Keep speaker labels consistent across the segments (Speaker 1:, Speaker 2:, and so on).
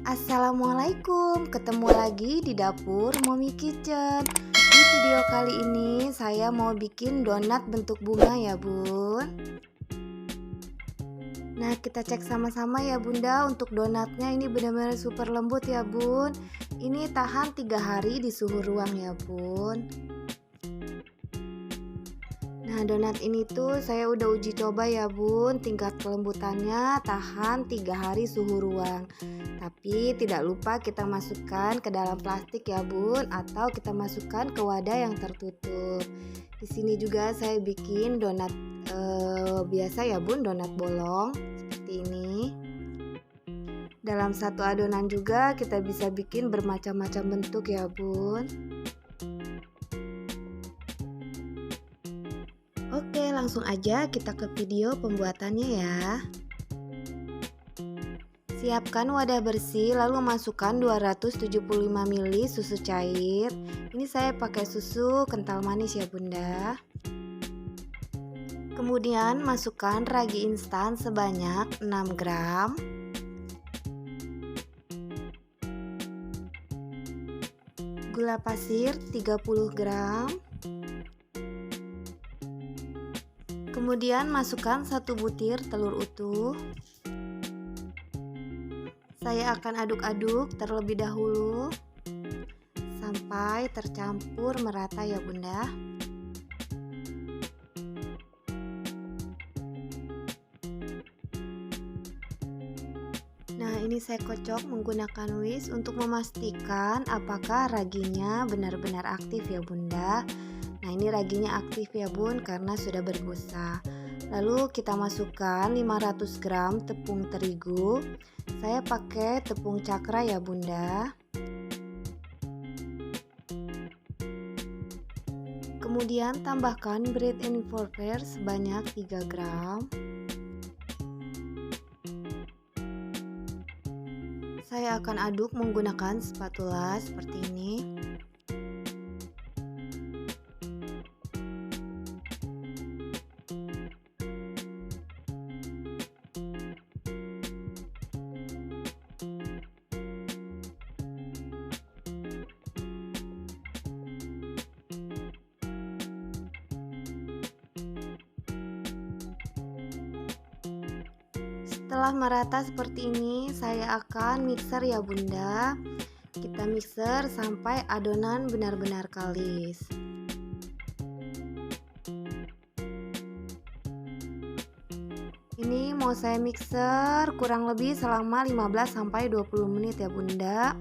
Speaker 1: Assalamualaikum, ketemu lagi di dapur Mommy Kitchen. Di video kali ini saya mau bikin donat bentuk bunga ya bun. Nah kita cek sama-sama ya bunda, untuk donatnya ini benar-benar super lembut ya bun. Ini tahan 3 hari di suhu ruang ya bun. Nah donat ini tuh saya udah uji coba ya bun, tingkat kelembutannya tahan 3 hari suhu ruang. Tapi tidak lupa kita masukkan ke dalam plastik ya bun, atau kita masukkan ke wadah yang tertutup. Di sini juga saya bikin donat biasa ya bun, donat bolong seperti ini. Dalam satu adonan juga kita bisa bikin bermacam-macam bentuk ya bun. Oke, langsung aja kita ke video pembuatannya ya. Siapkan wadah bersih, lalu masukkan 275 ml susu cair. Ini saya pakai susu kental manis ya bunda. Kemudian masukkan ragi instan sebanyak 6 gram. Gula pasir 30 gram. Kemudian masukkan 1 butir telur utuh. Saya akan aduk-aduk terlebih dahulu sampai tercampur merata ya bunda. Nah ini saya kocok menggunakan whisk untuk memastikan apakah raginya benar-benar aktif ya bunda. Nah ini raginya aktif ya bun karena sudah berbusa. Lalu kita masukkan 500 gram tepung terigu. Saya pakai tepung cakra ya bunda. Kemudian tambahkan bread and butter sebanyak 3 gram. Saya akan aduk menggunakan spatula seperti ini. Setelah merata seperti ini, saya akan mixer ya bunda. Kita mixer sampai adonan benar-benar kalis. Ini mau saya mixer kurang lebih selama 15-20 menit ya bunda,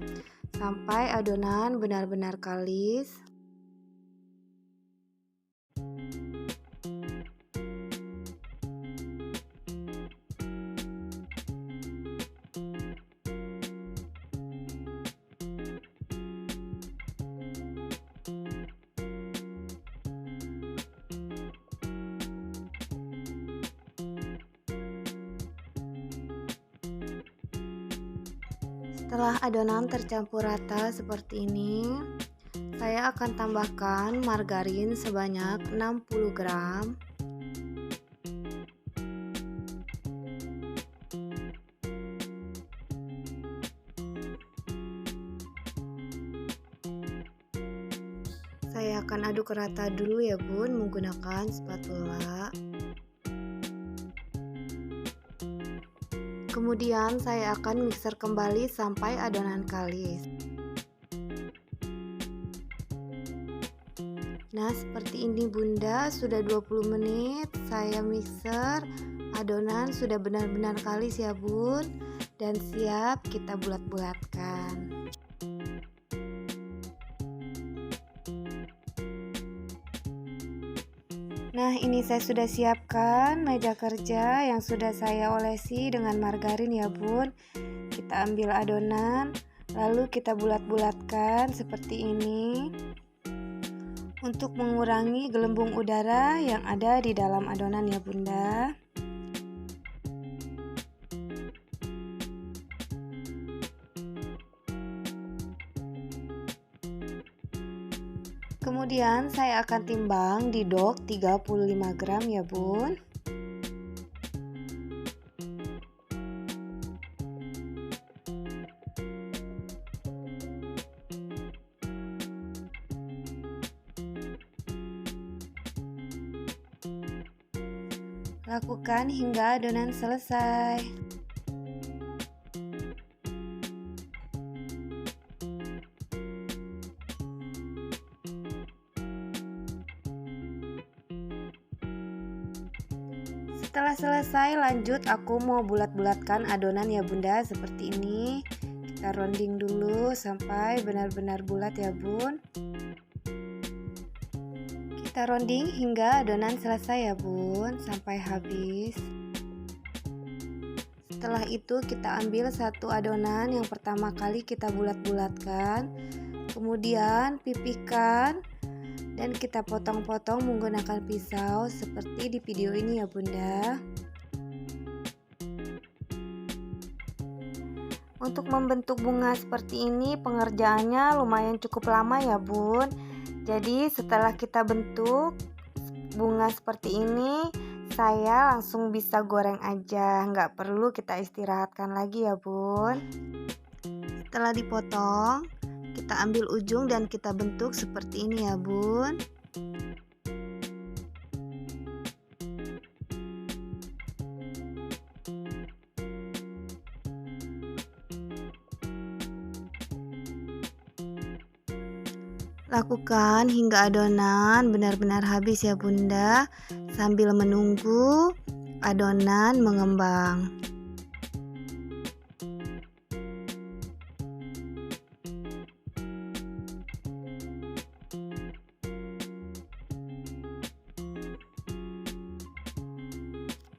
Speaker 1: sampai adonan benar-benar kalis. Setelah adonan tercampur rata seperti ini, saya akan tambahkan margarin sebanyak 60 gram. Saya akan aduk rata dulu ya bun menggunakan spatula. Kemudian saya akan mixer kembali sampai adonan kalis. Nah seperti ini bunda, sudah 20 menit saya mixer, adonan sudah benar-benar kalis ya bun, dan siap kita bulat-bulatkan. Nah ini saya sudah siapkan meja kerja yang sudah saya olesi dengan margarin ya bun. Kita ambil adonan, lalu kita bulat-bulatkan seperti ini untuk mengurangi gelembung udara yang ada di dalam adonan ya bunda. Kemudian saya akan timbang di dok 35 gram ya bun. Lakukan hingga adonan selesai. Setelah selesai, lanjut aku mau bulat-bulatkan adonan ya bunda, seperti ini. Kita rounding dulu sampai benar-benar bulat ya bun. Kita rounding hingga adonan selesai ya bun, sampai habis. Setelah itu kita ambil satu adonan yang pertama kali kita bulat-bulatkan, kemudian pipihkan dan kita potong-potong menggunakan pisau seperti di video ini ya bunda. Untuk membentuk bunga seperti ini pengerjaannya lumayan cukup lama ya bun. Jadi setelah kita bentuk bunga seperti ini, saya langsung bisa goreng aja, nggak perlu kita istirahatkan lagi ya bun. Setelah dipotong, kita ambil ujung dan kita bentuk seperti ini ya bun. Lakukan hingga adonan benar-benar habis ya bunda, sambil menunggu adonan mengembang.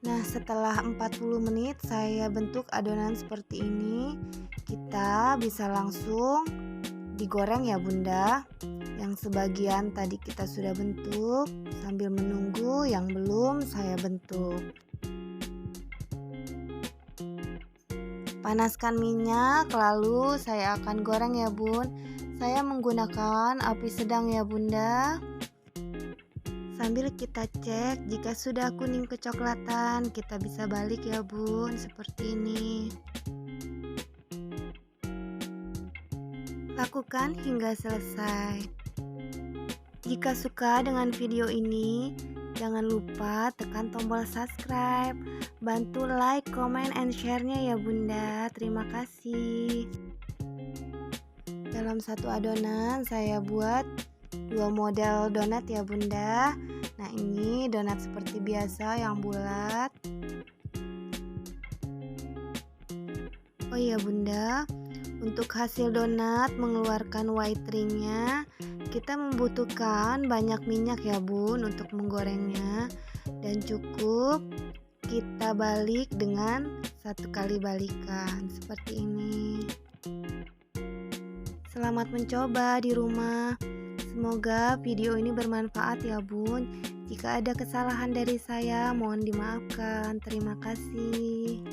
Speaker 1: Nah, setelah 40 menit saya bentuk adonan seperti ini. Kita bisa langsung digoreng ya bunda. Yang sebagian tadi kita sudah bentuk, sambil menunggu yang belum saya bentuk. Panaskan minyak, lalu saya akan goreng ya bun. Saya menggunakan api sedang ya bunda. Sambil kita cek, jika sudah kuning kecoklatan, kita bisa balik ya bun, seperti ini. Lakukan hingga selesai. Jika suka dengan video ini, jangan lupa tekan tombol subscribe. Bantu like, comment, and share-nya ya bunda. Terima kasih. Dalam satu adonan saya buat 2 model donat ya bunda. Nah, ini donat seperti biasa yang bulat. Oh iya bunda, untuk hasil donat mengeluarkan white ringnya, kita membutuhkan banyak minyak ya bun untuk menggorengnya, dan cukup kita balik dengan 1 kali balikan seperti ini. Selamat mencoba di rumah. Semoga video ini bermanfaat ya bun. Jika ada kesalahan dari saya mohon dimaafkan. Terima kasih.